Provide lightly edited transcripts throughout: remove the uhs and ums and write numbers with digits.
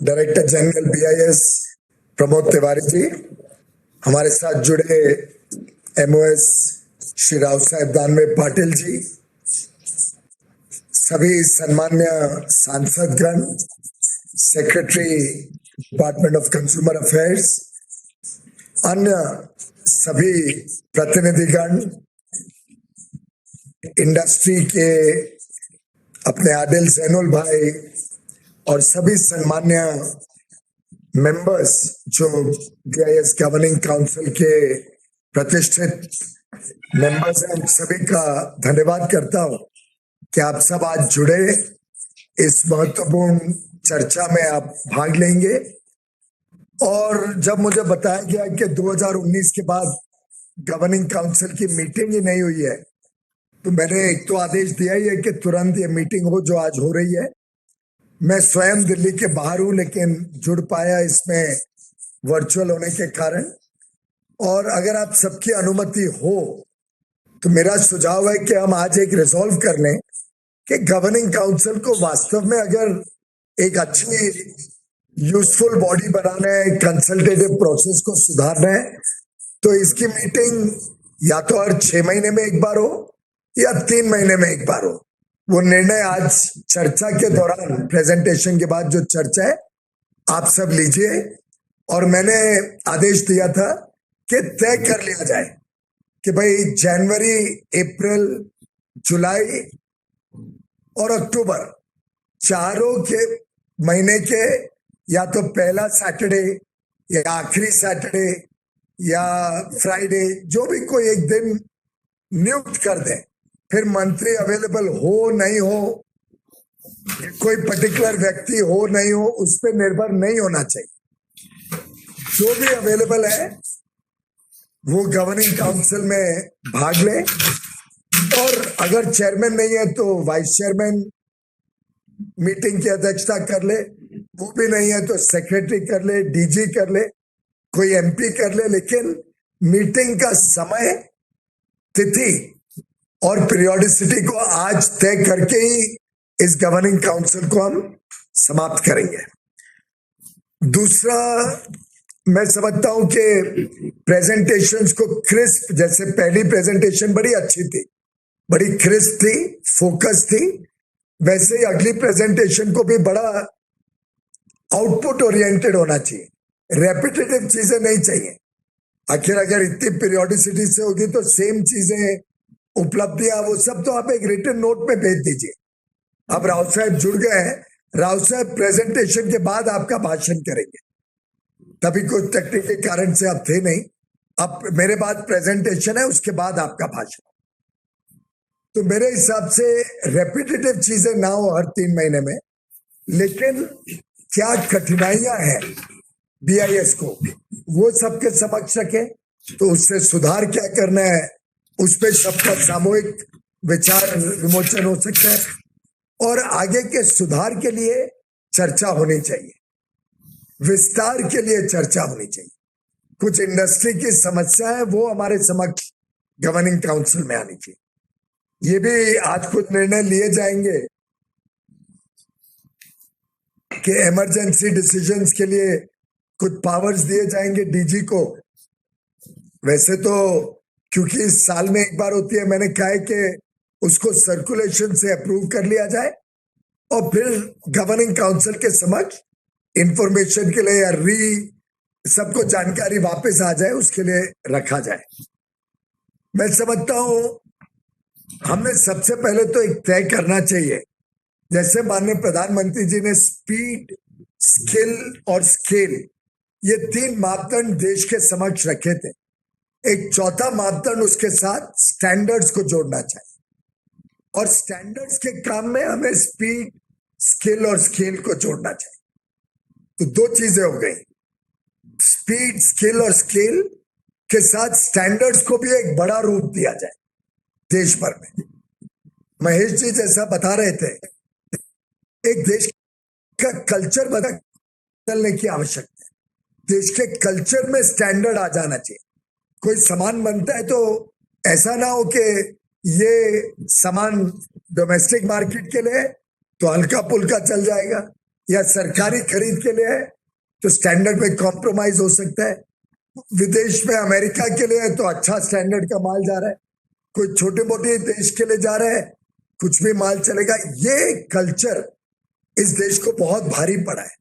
Director general BIS Pramod Tiwari ji, हमारे साथ जुड़े एमओएस श्री राव साहेब दानवे पाटिल जी, सभी सम्मान्य सांसदगण, secretary department of consumer affairs, अन्य सभी प्रतिनिधिगण, इंडस्ट्री के अपने आदिल जैनुल भाई और सभी सम्मान्य मेंबर्स जो बीआईएस गवर्निंग काउंसिल के प्रतिष्ठित मेंबर्स हैं, उन सभी का धन्यवाद करता हूं कि आप सब आज जुड़े इस महत्वपूर्ण चर्चा में आप भाग लेंगे। और जब मुझे बताया गया कि 2019 के बाद गवर्निंग काउंसिल की मीटिंग ही नहीं हुई है, तो मैंने एक तो आदेश दिया ही है कि तुरंत ये मीटिंग हो जो आज हो रही है। मैं स्वयं दिल्ली के बाहर हूं, लेकिन जुड़ पाया इसमें वर्चुअल होने के कारण। और अगर आप सबकी अनुमति हो तो मेरा सुझाव है कि हम आज एक रिजॉल्व कर लें कि गवर्निंग काउंसिल को वास्तव में अगर एक अच्छी यूजफुल बॉडी बनाना है, कंसल्टेटिव प्रोसेस को सुधारना है, तो इसकी मीटिंग या तो हर 6 महीने में एक बार हो या 3 महीने में एक बार हो। वो निर्णय आज चर्चा के दौरान, प्रेजेंटेशन के बाद जो चर्चा है, आप सब लीजिए। और मैंने आदेश दिया था कि तय कर लिया जाए कि भाई जनवरी, अप्रैल, जुलाई और अक्टूबर चारों के महीने के या तो पहला सैटरडे या आखिरी सैटरडे या फ्राइडे, जो भी कोई एक दिन नियुक्त कर दें। फिर मंत्री अवेलेबल हो नहीं हो, कोई पर्टिकुलर व्यक्ति हो नहीं हो, उस पर निर्भर नहीं होना चाहिए। जो भी अवेलेबल है वो गवर्निंग काउंसिल में भाग ले। और अगर चेयरमैन नहीं है तो वाइस चेयरमैन मीटिंग की अध्यक्षता कर ले, वो भी नहीं है तो सेक्रेटरी कर ले, डीजी कर ले, कोई एमपी कर ले। लेकिन मीटिंग का समय, तिथि और पीरियोडिसिटी को आज तय करके ही इस गवर्निंग काउंसिल को हम समाप्त करेंगे। दूसरा, मैं समझता हूं कि प्रेजेंटेशंस को क्रिस्प, जैसे पहली प्रेजेंटेशन बड़ी अच्छी थी, बड़ी क्रिस्प थी, फोकस थी, वैसे ही अगली प्रेजेंटेशन को भी बड़ा आउटपुट ओरिएंटेड होना चाहिए। रेपिटेटिव चीजें नहीं चाहिए। आखिर अगर इतनी पीरियोडिसिटी से होगी तो सेम चीजें, उपलब्धियां, वो सब तो आप एक रिटन नोट में भेज दीजिए। अब राव साहब जुड़ गए हैं, राव साहब प्रेजेंटेशन के बाद आपका भाषण करेंगे। तभी कोई तकनीकी कारण से आप थे नहीं, अब मेरे बाद प्रेजेंटेशन है, उसके बाद आपका भाषण। तो मेरे हिसाब से रेपिटेटिव चीजें ना हो हर 3 महीने में। लेकिन क्या कठिनाइयां हैं बीआईएस को, वो सबके समक्ष रखें, तो उससे सुधार क्या करना है, उस पर सबका सामूहिक विचार विमोचन हो सकता है। और आगे के सुधार के लिए चर्चा होनी चाहिए, विस्तार के लिए चर्चा होनी चाहिए। कुछ इंडस्ट्री की समस्या है, वो हमारे समक्ष गवर्निंग काउंसिल में आनी चाहिए। ये भी आज कुछ निर्णय लिए जाएंगे कि इमरजेंसी डिसीजंस के लिए कुछ पावर्स दिए जाएंगे डीजी को। वैसे तो क्योंकि इस साल में एक बार होती है, मैंने कहा है कि उसको सर्कुलेशन से अप्रूव कर लिया जाए और फिर गवर्निंग काउंसिल के समक्ष इंफॉर्मेशन के लिए या सबको जानकारी वापस आ जाए, उसके लिए रखा जाए। मैं समझता हूं हमें सबसे पहले तो एक तय करना चाहिए, जैसे माननीय प्रधानमंत्री जी ने स्पीड, स्किल और स्केल, ये 3 मापदंड देश के समक्ष रखे थे। एक चौथा मापदंड उसके साथ स्टैंडर्ड्स को जोड़ना चाहिए, और स्टैंडर्ड्स के काम में हमें स्पीड, स्किल और स्केल को जोड़ना चाहिए। तो 2 चीजें हो गई, स्पीड, स्किल और स्केल के साथ स्टैंडर्ड्स को भी एक बड़ा रूप दिया जाए देश भर में। महेश जी जैसा बता रहे थे, एक देश का कल्चर बदलने की आवश्यकता है। देश के कल्चर में स्टैंडर्ड आ जाना चाहिए। कोई सामान बनता है तो ऐसा ना हो कि ये सामान डोमेस्टिक मार्केट के लिए तो हल्का पुल्का चल जाएगा, या सरकारी खरीद के लिए है तो स्टैंडर्ड में कॉम्प्रोमाइज हो सकता है, विदेश में अमेरिका के लिए है तो अच्छा स्टैंडर्ड का माल जा रहा है, कोई छोटे मोटे देश के लिए जा रहा है कुछ भी माल चलेगा। ये कल्चर इस देश को बहुत भारी पड़ा है।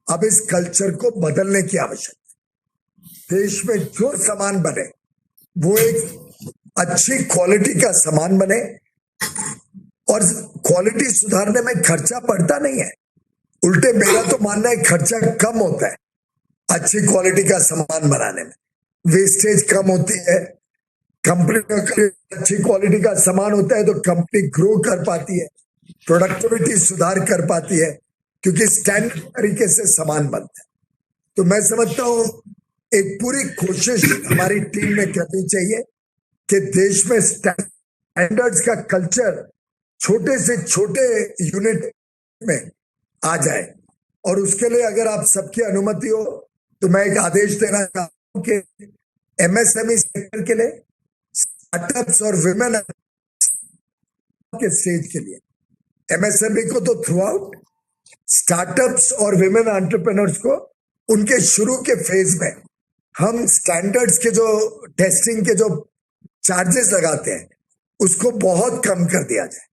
अब इस कल्चर को बदलने की आवश्यकता है। देश में जो सामान बने वो एक अच्छी क्वालिटी का सामान बने, और क्वालिटी सुधारने में खर्चा पड़ता नहीं है, उल्टे मेरा तो मानना है खर्चा कम होता है अच्छी क्वालिटी का सामान बनाने में, वेस्टेज कम होती है। कंपनी का अच्छी क्वालिटी का सामान होता है तो कंपनी ग्रो कर पाती है, प्रोडक्टिविटी सुधार कर पाती है, क्योंकि स्टैंडर्ड तरीके से सामान बनता है। तो मैं समझता हूं एक पूरी कोशिश हमारी टीम में करनी चाहिए कि देश में स्टैंडर्ड्स का कल्चर छोटे से छोटे यूनिट में आ जाए, और उसके लिए अगर आप सबकी अनुमति हो तो मैं एक आदेश देना चाहता हूं कि एमएसएमई सेक्टर के लिए, स्टार्टअप्स और विमेन के स्टेज के लिए, एमएसएमई को तो थ्रू आउट, स्टार्टअप्स और विमेन एंटरप्रेन्योर्स को उनके शुरू के फेज में हम स्टैंडर्ड्स के जो टेस्टिंग के जो चार्जेस लगाते हैं उसको बहुत कम कर दिया जाए,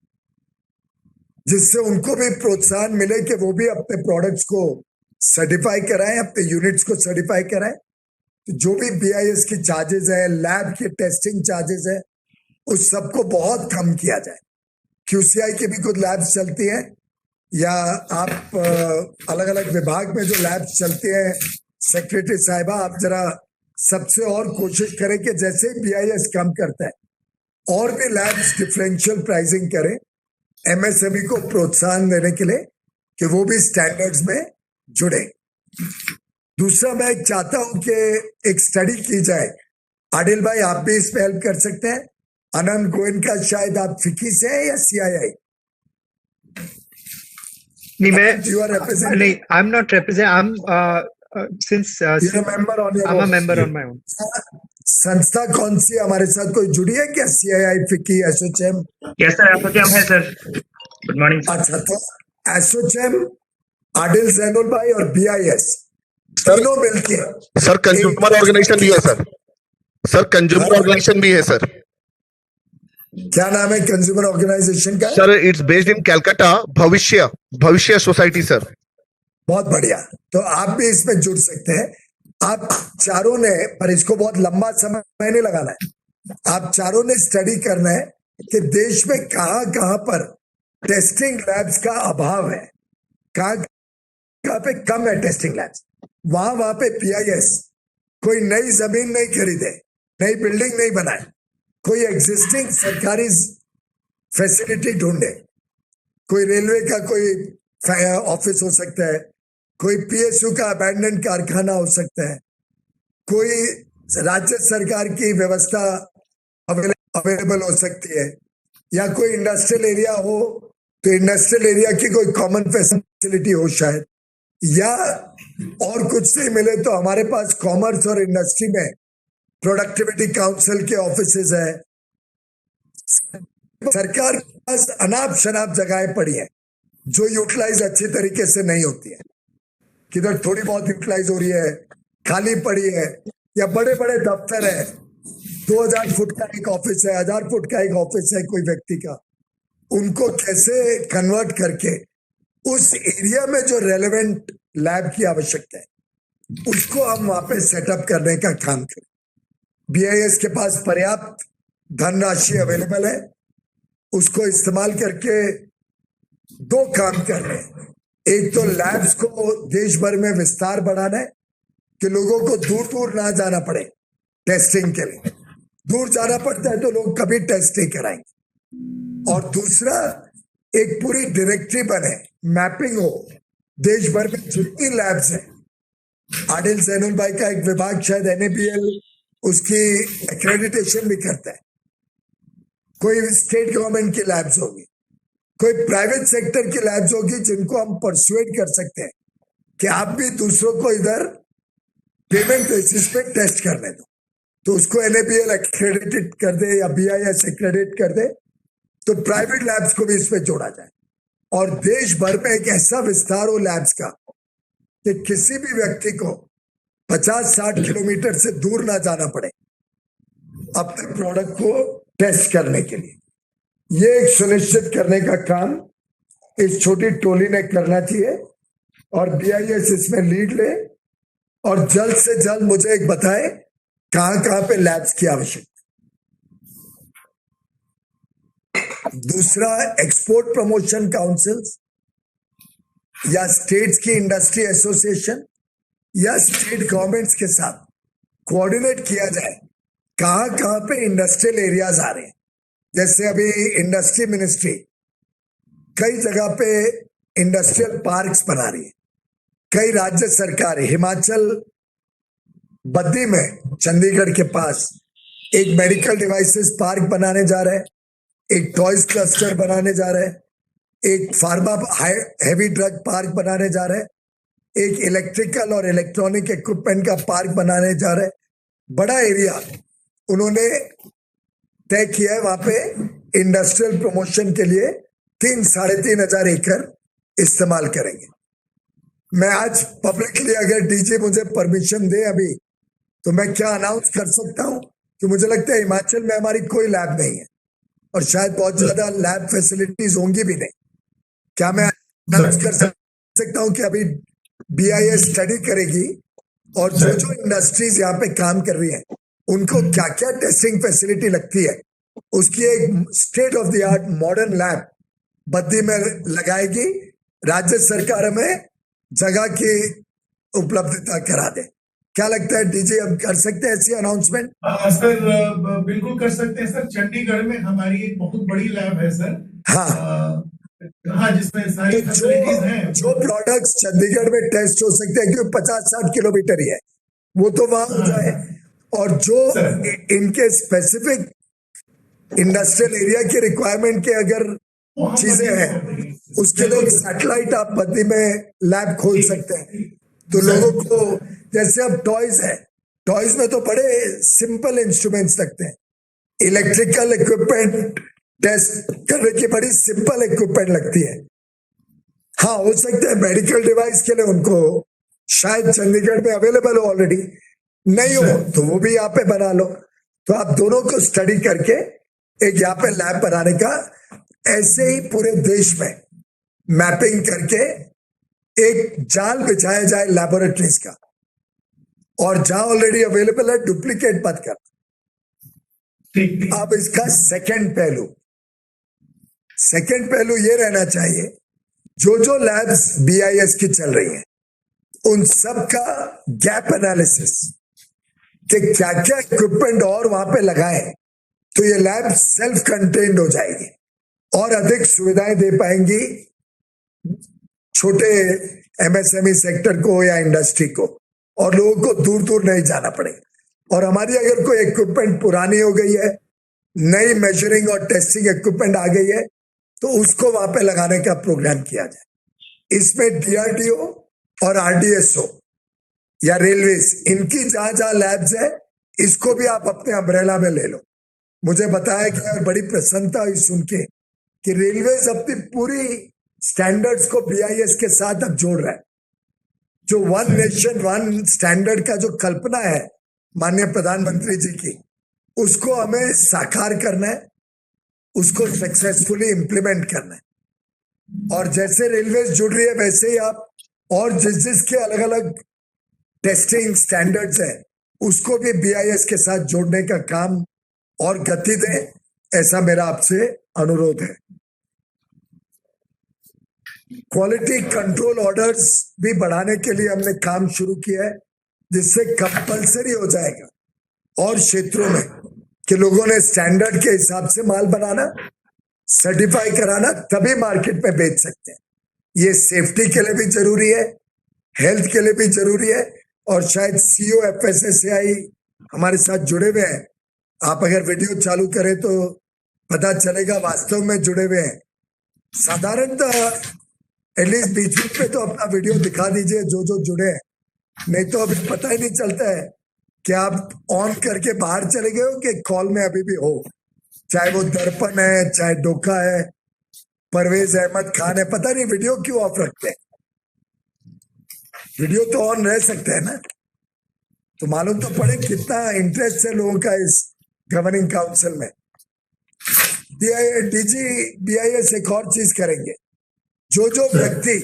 जिससे उनको भी प्रोत्साहन मिले कि वो भी अपने प्रोडक्ट्स को सर्टिफाई कराएं, अपने यूनिट्स को सर्टिफाई कराएं। तो जो भी बीआईएस की चार्जेस है, लैब के टेस्टिंग चार्जेस है, उस सबको बहुत कम किया जाए। क्यूसीआई की भी कुछ लैब्स चलती हैं, या आप अलग अलग विभाग में जो लैब्स चलती हैं, सेक्रेटरी साहिबा आप जरा सबसे और कोशिश करें कि जैसे बीआईएस कम करता है और भी लैब्स डिफरेंशियल प्राइसिंग करें, एमएसएमई को प्रोत्साहन देने के लिए कि वो भी स्टैंडर्ड्स में जुड़े। दूसरा मैं चाहता हूं कि एक स्टडी की जाए, आदिल भाई आप भी इसमें हेल्प कर सकते हैं। आनंद गोयन का शायद आप फिकी से हैं या सीआईआई? नहीं, नहीं, I am not represent, I am since member on your I am a member on my own. संस्था कौन सी हमारे साथ कोई जुड़ी है क्या? सीआईआई, फिकी, एसोचैम? यस सर, एसोचैम है सर। Good morning. अच्छा, तो एसोचैम, आदिल जैनुल भाई और बीआईएस तीनों मिलके सर कंज्यूमर ऑर्गेनाइजेशन भी है सर कंज्यूमर ऑर्गेनाइजेशन भी है सर। क्या नाम है कंज्यूमर ऑर्गेनाइजेशन का? Sir it's based in Calcutta, भविष्य सोसाइटी सर। बहुत बढ़िया, तो आप भी इसमें जुड़ सकते हैं। आप चारों ने, पर इसको बहुत लंबा समय नहीं लगाना है, आप चारों ने स्टडी करना है कि देश में कहां कहां पर टेस्टिंग लैब्स का अभाव है, कहां पे कम है टेस्टिंग लैब्स, वहां पे पीआईएस कोई नई जमीन नहीं खरीदे, नई बिल्डिंग नहीं बनाए, कोई एग्जिस्टिंग सरकारी फैसिलिटी ढूंढे। कोई रेलवे का कोई ऑफिस हो सकता है, कोई पीएसयू का अबैंडन कारखाना हो सकता है, कोई राज्य सरकार की व्यवस्था अवेलेबल हो सकती है, या कोई इंडस्ट्रियल एरिया हो तो इंडस्ट्रियल एरिया की कोई कॉमन फैसिलिटी हो शायद, या और कुछ नहीं मिले तो हमारे पास कॉमर्स और इंडस्ट्री में प्रोडक्टिविटी काउंसिल के ऑफिसेज है। सरकार के पास अनाप शनाप जगहें पड़ी है जो यूटिलाइज अच्छी तरीके से नहीं होती है, किधर थोड़ी बहुत यूटिलाइज हो रही है, खाली पड़ी है, या बड़े बड़े दफ्तर है, 2000 फुट का एक ऑफिस है, 1000 फुट का एक ऑफिस है कोई व्यक्ति का, उनको कैसे कन्वर्ट करके उस एरिया में जो रेलेवेंट लैब की आवश्यकता है उसको हम वहां पे सेटअप करने का काम करें। बीआईएस के पास पर्याप्त धनराशि अवेलेबल है, उसको इस्तेमाल करके दो काम कर रहे हैं। एक तो लैब्स को देश भर में विस्तार बढ़ाना है कि लोगों को दूर दूर ना जाना पड़े टेस्टिंग के लिए, दूर जाना पड़ता है तो लोग कभी टेस्ट नहीं कराएंगे। और दूसरा, एक पूरी डायरेक्टरी बने, मैपिंग हो देश भर में जितनी लैब्स हैं। आदिल जैनुल भाई का एक विभाग शायद एनएबीएल उसकी एक्रेडिटेशन भी करता है, कोई स्टेट गवर्नमेंट की लैब्स होगी, कोई प्राइवेट सेक्टर की लैब्स होगी जिनको हम परसुएट कर सकते हैं कि आप भी दूसरों को इधर पेमेंट बेसिस पे टेस्ट करने दो, तो उसको एनएबीएल एक्रेडिटेट कर दे या बीआईएस एक्रेडिट कर दे, तो प्राइवेट लैब्स को भी इसमें जोड़ा जाए। और देश भर में एक ऐसा विस्तार हो लैब्स का कि किसी भी व्यक्ति को 50-60 किलोमीटर से दूर ना जाना पड़े अपने प्रोडक्ट को टेस्ट करने के लिए। ये एक सुनिश्चित करने का काम इस छोटी टोली ने करना चाहिए और BIS इसमें लीड ले और जल्द से जल्द मुझे एक बताए कहां पे लैब्स की आवश्यकता। दूसरा, एक्सपोर्ट प्रमोशन काउंसिल्स या स्टेट्स की इंडस्ट्री एसोसिएशन या स्टेट गवर्नमेंट्स के साथ कोऑर्डिनेट किया जाए कहां पे इंडस्ट्रियल एरियाज आ रहे हैं। जैसे अभी इंडस्ट्री मिनिस्ट्री कई जगह पे इंडस्ट्रियल पार्क्स बना रही है, कई राज्य सरकार, हिमाचल बद्दी में चंडीगढ़ के पास एक मेडिकल डिवाइसेस पार्क बनाने जा रहे हैं, एक टॉयज क्लस्टर बनाने जा रहे हैं, एक फार्मा हैवी ड्रग पार्क बनाने जा रहे हैं, एक इलेक्ट्रिकल और इलेक्ट्रॉनिक इक्विपमेंट का पार्क बनाने जा रहे हैं। बड़ा एरिया उन्होंने तय किया है, वहां पे इंडस्ट्रियल प्रमोशन के लिए 3-3.5 एकड़ इस्तेमाल करेंगे। मैं आज पब्लिकली अगर डीजी मुझे परमिशन दे अभी तो मैं क्या अनाउंस कर सकता हूं कि मुझे लगता है हिमाचल में हमारी कोई लैब नहीं है और शायद बहुत ज्यादा लैब फैसिलिटीज होंगी भी नहीं। क्या मैं अनाउंस कर सकता हूं कि अभी BIS स्टडी करेगी और जो इंडस्ट्रीज यहाँ पे काम कर रही है उनको क्या क्या टेस्टिंग फैसिलिटी लगती है, उसकी एक state of the art modern lab Baddi में लगाएगी। राज्य सरकार में जगह की उपलब्धता करा दे। क्या लगता है डीजी, हम कर सकते हैं ऐसी अनाउंसमेंट? सर बिल्कुल कर सकते हैं सर। चंडीगढ़ में हमारी एक बहुत बड़ी लैब है सर। हाँ, हाँ, जिसमें सारी फैसिलिटीज हैं। जो प्रोडक्ट्स चंडीगढ़ में टेस्ट हो सकते हैं क्योंकि 50-60 किलोमीटर ही है, वो तो वहां हो जाए। और जो इनके स्पेसिफिक इंडस्ट्रियल एरिया की रिक्वायरमेंट के अगर चीजें हैं, उसके लिए सैटेलाइट आप बद्दी में लैब खोल सकते हैं तो लोगों को, जैसे अब टॉयज है, टॉयज में तो बड़े सिंपल इंस्ट्रूमेंट्स लगते हैं, इलेक्ट्रिकल इक्विपमेंट टेस्ट करने की बड़ी सिंपल इक्विपमेंट लगती है। हाँ, हो सकता है मेडिकल डिवाइस के लिए उनको शायद चंडीगढ़ में अवेलेबल हो, ऑलरेडी नहीं हो तो वो भी यहाँ पे बना लो। तो आप दोनों को स्टडी करके एक यहाँ पे लैब बनाने का, ऐसे ही पूरे देश में मैपिंग करके एक जाल बिछाया जाए लैबोरेटरीज का, और जहां ऑलरेडी अवेलेबल है डुप्लीकेट मत कर। अब इसका सेकंड पहलू ये रहना चाहिए, जो लैब्स BIS की चल रही हैं उन सब का गैप एनालिसिस कि क्या क्या इक्विपमेंट और वहां पे लगाएं तो ये लैब सेल्फ कंटेन्ड हो जाएगी और अधिक सुविधाएं दे पाएंगी छोटे MSME सेक्टर को या इंडस्ट्री को, और लोगों को दूर दूर नहीं जाना पड़ेगा। और हमारी अगर कोई इक्विपमेंट पुरानी हो गई है, नई मेजरिंग और टेस्टिंग इक्विपमेंट आ गई है, तो उसको वहां पे लगाने का प्रोग्राम किया जाए। इसमें DRDO और RDSO या रेलवेज, इनकी जहां जहां लैब्स है, इसको भी आप अपने अम्ब्रेला में ले लो। मुझे बताया गया और बड़ी प्रसन्नता हुई सुन के कि रेलवेज अपनी पूरी स्टैंडर्ड्स को BIS के साथ अब जोड़ रहा है। जो वन नेशन वन स्टैंडर्ड का जो कल्पना है माननीय प्रधानमंत्री जी की, उसको हमें साकार करना है, उसको सक्सेसफुली इम्प्लीमेंट करना है। और जैसे रेलवेज जुड़ रही है वैसे ही आप और जिसके अलग अलग टेस्टिंग स्टैंडर्ड्स हैं उसको भी BIS के साथ जोड़ने का काम और गति दें, ऐसा मेरा आपसे अनुरोध है। क्वालिटी कंट्रोल ऑर्डर्स भी बढ़ाने के लिए हमने काम शुरू किया है, जिससे कंपलसरी हो जाएगा और क्षेत्रों में कि लोगों ने स्टैंडर्ड के हिसाब से माल बनाना, सर्टिफाई कराना, तभी मार्केट में बेच सकते हैं। ये सेफ्टी के लिए भी जरूरी है, हेल्थ के लिए भी जरूरी है, और शायद CO FSSAI हमारे साथ जुड़े हुए हैं। आप अगर वीडियो चालू करें तो पता चलेगा वास्तव में जुड़े हुए हैं। साधारणतः एटलीस्ट बीच बीच में तो अपना वीडियो दिखा दीजिए जो जुड़े हैं, नहीं तो अभी पता ही नहीं चलता है कि आप ऑन करके बाहर चले गए हो कि कॉल में अभी भी हो, चाहे वो दर्पण है, चाहे डोका है, परवेज अहमद खान है, पता नहीं वीडियो क्यों ऑफ रखते हैं। वीडियो तो ऑन रह सकते हैं ना, तो मालूम तो पड़े कितना इंटरेस्ट है लोगों का इस गवर्निंग काउंसिल में। डीजी बीआईएस एक और चीज करेंगे, जो जो व्यक्ति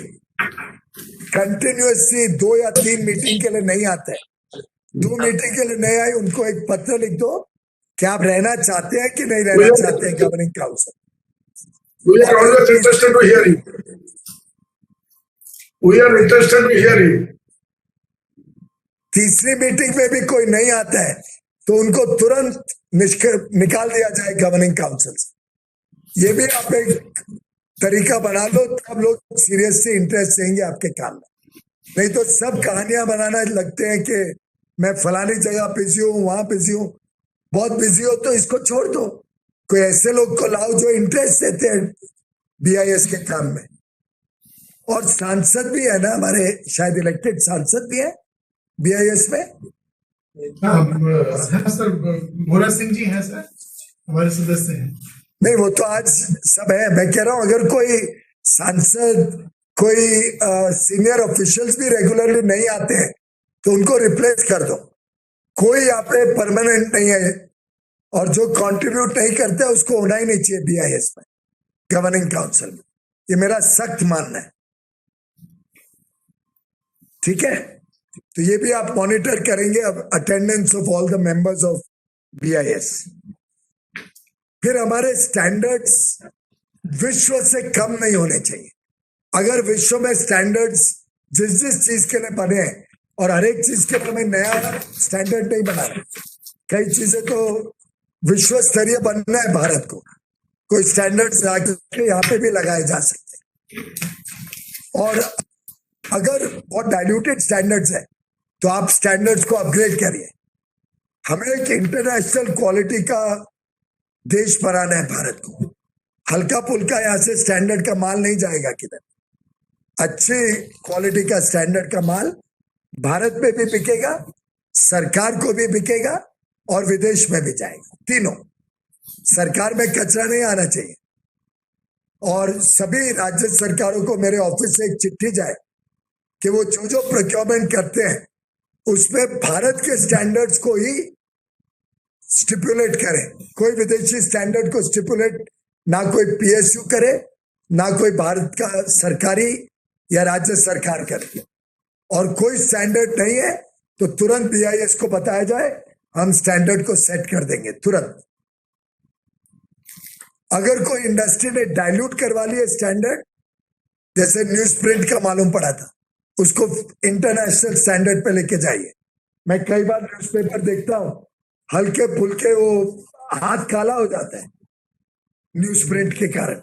कंटिन्यूअसली 2 या 3 मीटिंग के लिए नहीं आते हैं, 2 मीटिंग के लिए नहीं आए, उनको एक पत्र लिख दो कि आप रहना चाहते हैं कि नहीं रहना चाहते हैं governing council. We are always interested to hear you. We are interested to hear you. तीसरी मीटिंग में भी कोई नहीं आता है तो उनको तुरंत निकाल दिया जाए गवर्निंग काउंसिल से। ये भी आप एक तरीका बना लो, तब लोग सीरियसली इंटरेस्ट देंगे आपके काम में। नहीं तो सब कहानियां बनाना लगते हैं कि मैं फलानी जगह बिजी हूँ, वहां बिजी हूँ। बहुत बिजी हो तो इसको छोड़ दो, कोई ऐसे लोग को लाओ जो इंटरेस्ट देते हैं बीआईएस के काम में। और सांसद भी है ना हमारे, शायद इलेक्टेड सांसद भी है बीआईएस में। हाँ सर, भोरा सिंह जी हैं सर, हमारे सदस्य हैं। नहीं वो तो आज सब है, मैं कह रहा हूं अगर कोई सांसद, कोई सीनियर ऑफिशियल्स भी रेगुलरली नहीं आते हैं तो उनको रिप्लेस कर दो। कोई यहाँ पे परमानेंट नहीं है, और जो कंट्रीब्यूट नहीं करते उसको होना ही नहीं चाहिए बीआईएस में, गवर्निंग काउंसिल में। ये मेरा सख्त मानना है, ठीक है। तो ये भी आप मॉनिटर करेंगे, अब attendance of all the members of BIS. फिर हमारे स्टैंडर्ड्स विश्व से कम नहीं होने चाहिए। अगर विश्व में स्टैंडर्ड्स जिस जिस चीज के लिए बने हैं, और हर एक चीज के लिए हमें नया स्टैंडर्ड नहीं बना रहे, कई चीजें तो विश्व स्तरीय बनना है भारत को, कोई स्टैंडर्ड्स यहाँ पे भी लगाए जा सकते हैं। और अगर बहुत डाइल्यूटेड स्टैंडर्ड्स है तो आप स्टैंडर्ड्स को अपग्रेड करिए। हमें एक इंटरनेशनल क्वालिटी का देश बनाना है भारत को। हल्का पुल्का यहाँ से स्टैंडर्ड का माल नहीं जाएगा किधर। अच्छी क्वालिटी का स्टैंडर्ड का माल भारत में भी बिकेगा, सरकार को भी बिकेगा और विदेश में भी जाएगा। तीनों, सरकार में कचरा नहीं आना चाहिए। और सभी राज्य सरकारों को मेरे ऑफिस से एक चिट्ठी जाए कि वो जो जो प्रोक्योरमेंट करते हैं उसमें भारत के स्टैंडर्ड्स को ही स्टिपुलेट करें। कोई विदेशी स्टैंडर्ड को स्टिपुलेट ना कोई पीएसयू करे, ना कोई भारत का सरकारी या राज्य सरकार करे। और कोई स्टैंडर्ड नहीं है तो तुरंत बीआईएस को बताया जाए, हम स्टैंडर्ड को सेट कर देंगे तुरंत। अगर कोई इंडस्ट्री ने डाइल्यूट करवा लिया स्टैंडर्ड, जैसे न्यूज प्रिंट का मालूम पड़ा था, उसको इंटरनेशनल स्टैंडर्ड पे लेके जाइए। मैं कई बार न्यूज़पेपर देखता हूं, हल्के फुल्के वो हाथ काला हो जाता है न्यूज प्रिंट के कारण।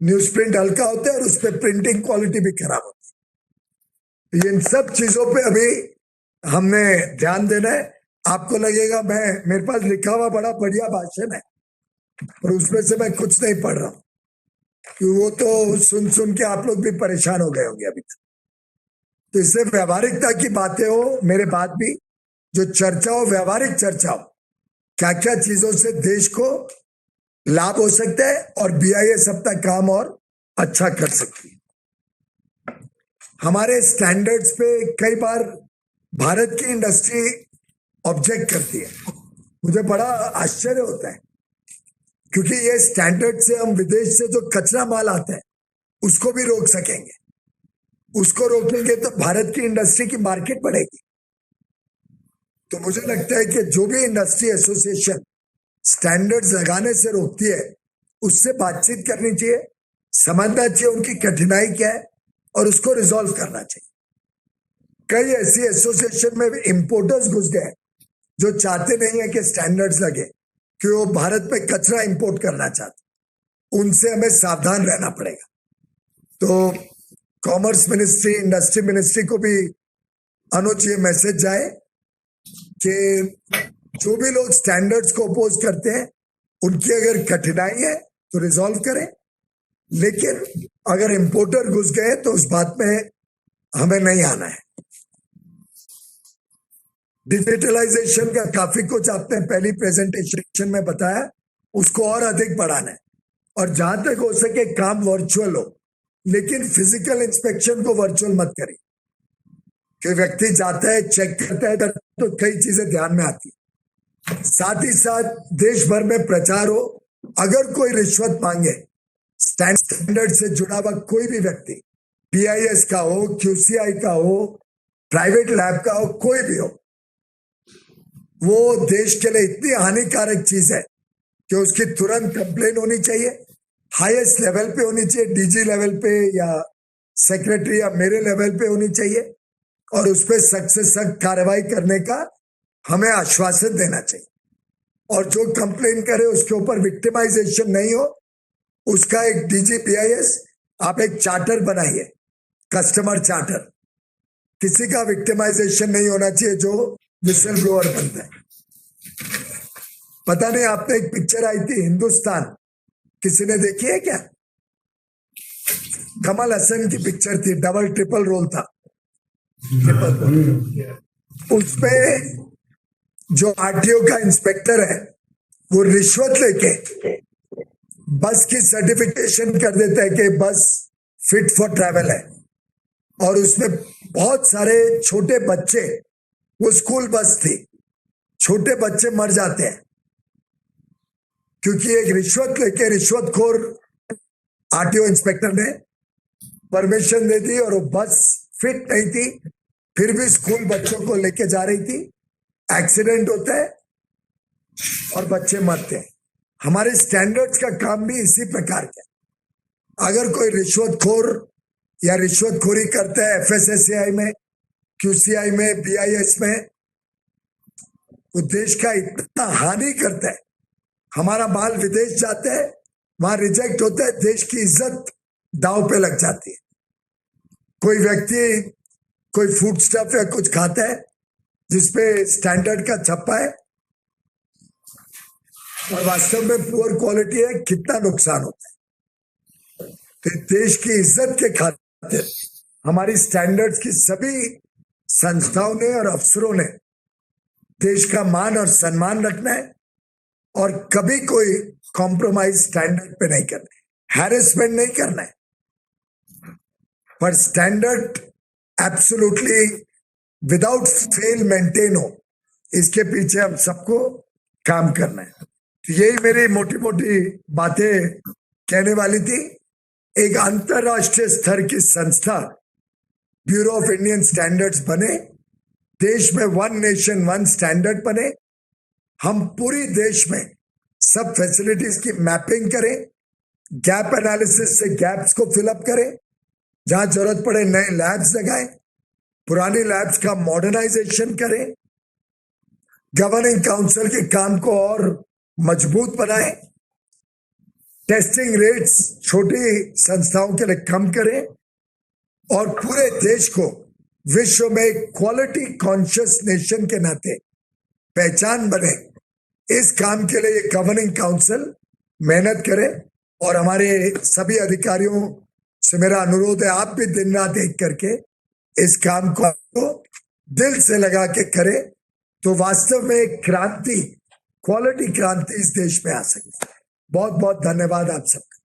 न्यूज प्रिंट हल्का होता है और उस पर प्रिंटिंग क्वालिटी भी खराब होती है। इन सब चीजों पे अभी हमने ध्यान देना है। आपको लगेगा मेरे पास लिखा हुआ बड़ा बढ़िया भाषण है, और उसमें से मैं कुछ नहीं पढ़ रहा हूं, क्योंकि वो तो सुन सुन के आप लोग भी परेशान हो गए होंगे अभी तक। तो इससे व्यवहारिकता की बातें हो, मेरे बात भी जो चर्चा हो, व्यवहारिक चर्चा हो, क्या क्या चीजों से देश को लाभ हो सकता है और बीआईएस अपना काम और अच्छा कर सकती है। हमारे स्टैंडर्ड्स पे कई बार भारत की इंडस्ट्री ऑब्जेक्ट करती है। मुझे बड़ा आश्चर्य होता है, क्योंकि ये स्टैंडर्ड से हम विदेश से जो कचरा माल आता है उसको भी रोक सकेंगे। उसको रोकेंगे तो भारत की इंडस्ट्री की मार्केट बढ़ेगी। तो मुझे लगता है कि जो भी इंडस्ट्री एसोसिएशन स्टैंडर्ड्स लगाने से रोकती है, उससे बातचीत करनी चाहिए, समझना चाहिए उनकी कठिनाई क्या है और उसको रिजॉल्व करना चाहिए। कई ऐसी एसोसिएशन में इंपोर्टर्स घुस गए जो चाहते नहीं है कि स्टैंडर्ड्स लगे, कि वो भारत में कचरा इंपोर्ट करना चाहते। उनसे हमें सावधान रहना पड़ेगा। तो कॉमर्स मिनिस्ट्री, इंडस्ट्री मिनिस्ट्री को भी अनुज ये मैसेज जाए कि जो भी लोग स्टैंडर्ड्स को अपोज करते हैं, उनकी अगर कठिनाई है तो रिजॉल्व करें, लेकिन अगर इंपोर्टर घुस गए तो उस बात में हमें नहीं आना है। डिजिटलाइजेशन का काफी कुछ आपने पहली प्रेजेंटेशन में बताया, उसको और अधिक बढ़ाना है। और जहां तक हो सके काम वर्चुअल हो, लेकिन फिजिकल इंस्पेक्शन को वर्चुअल मत करिए। कि व्यक्ति जाता है, चेक करता है, तो कई चीजें ध्यान में आती। साथ ही साथ देश भर में प्रचार हो, अगर कोई रिश्वत मांगे, स्टैंडर्ड से जुड़ा हुआ कोई भी व्यक्ति, PIS का हो, QCI का हो, प्राइवेट लैब का हो, कोई भी हो, वो देश के लिए इतनी हानिकारक चीज है कि उसकी तुरंत कंप्लेन होनी चाहिए, हाईएस्ट लेवल पे होनी चाहिए, DG लेवल पे या सेक्रेटरी या मेरे लेवल पे होनी चाहिए, और उस पर सख्त से सख्त कार्रवाई करने का हमें आश्वासन देना चाहिए। और जो कंप्लेन करे उसके ऊपर विक्टिमाइजेशन नहीं हो, उसका एक DG PIS आप एक चार्टर बनाइए, कस्टमर चार्टर। किसी का विक्टिमाइजेशन नहीं होना चाहिए जो विसल ब्लोअर बनता है। पता नहीं, आपने एक पिक्चर आई थी हिंदुस्तान, किसी ने देखी है क्या? कमल हसन की पिक्चर थी, डबल ट्रिपल रोल था। उसपे जो RTO का इंस्पेक्टर है वो रिश्वत लेके बस की सर्टिफिकेशन कर देता है कि बस फिट फॉर ट्रैवल है, और उसमें बहुत सारे छोटे बच्चे, वो स्कूल बस थी, छोटे बच्चे मर जाते हैं क्योंकि एक रिश्वत लेके रिश्वतखोर RTO इंस्पेक्टर ने परमिशन दे दी और वो बस फिट नहीं थी, फिर भी स्कूल बच्चों को लेके जा रही थी। एक्सीडेंट होता है और बच्चे मरते हैं। हमारे स्टैंडर्ड्स का काम भी इसी प्रकार का है। अगर कोई रिश्वतखोर या रिश्वतखोरी करता है FSSAI में, QCI में, BIS में, वो देश का इतना हानि करता है। हमारा माल विदेश जाता है, वहां रिजेक्ट होता है, देश की इज्जत दांव पे लग जाती है। कोई व्यक्ति कोई फूड स्टफ या कुछ खाता है जिसपे स्टैंडर्ड का छप्पा है और वास्तव में पुअर क्वालिटी है, कितना नुकसान होता है। तो देश की इज्जत के खातिर हमारी स्टैंडर्ड्स की सभी संस्थाओं ने और अफसरों ने देश का मान और सम्मान रखना है और कभी कोई कॉम्प्रोमाइज स्टैंडर्ड पे नहीं करना है, हैरेसमेंट नहीं करना है, पर standard absolutely without fail maintain हो, इसके पीछे हम सबको काम करना है। तो यही मेरी मोटी मोटी बातें कहने वाली थी। एक अंतरराष्ट्रीय स्तर की संस्था ब्यूरो ऑफ इंडियन स्टैंडर्ड्स बने, देश में वन नेशन वन स्टैंडर्ड बने, हम पूरी देश में सब फैसिलिटीज की मैपिंग करें, गैप एनालिसिस से गैप्स को फिलअप करें, जहां जरूरत पड़े नए लैब्स लगाएं, पुरानी लैब्स का मॉडर्नाइजेशन करें, गवर्निंग काउंसिल के काम को और मजबूत बनाएं, टेस्टिंग रेट्स छोटी संस्थाओं के लिए कम करें और पूरे देश को विश्व में एक क्वालिटी कॉन्शियस नेशन के नाते पहचान बने। इस काम के लिए ये गवर्निंग काउंसिल मेहनत करे और हमारे सभी अधिकारियों से मेरा अनुरोध है, आप भी दिन रात एक करके इस काम को दिल से लगा के करें, तो वास्तव में एक क्रांति, क्वालिटी क्रांति इस देश में आ सकती है। बहुत बहुत धन्यवाद आप सबका।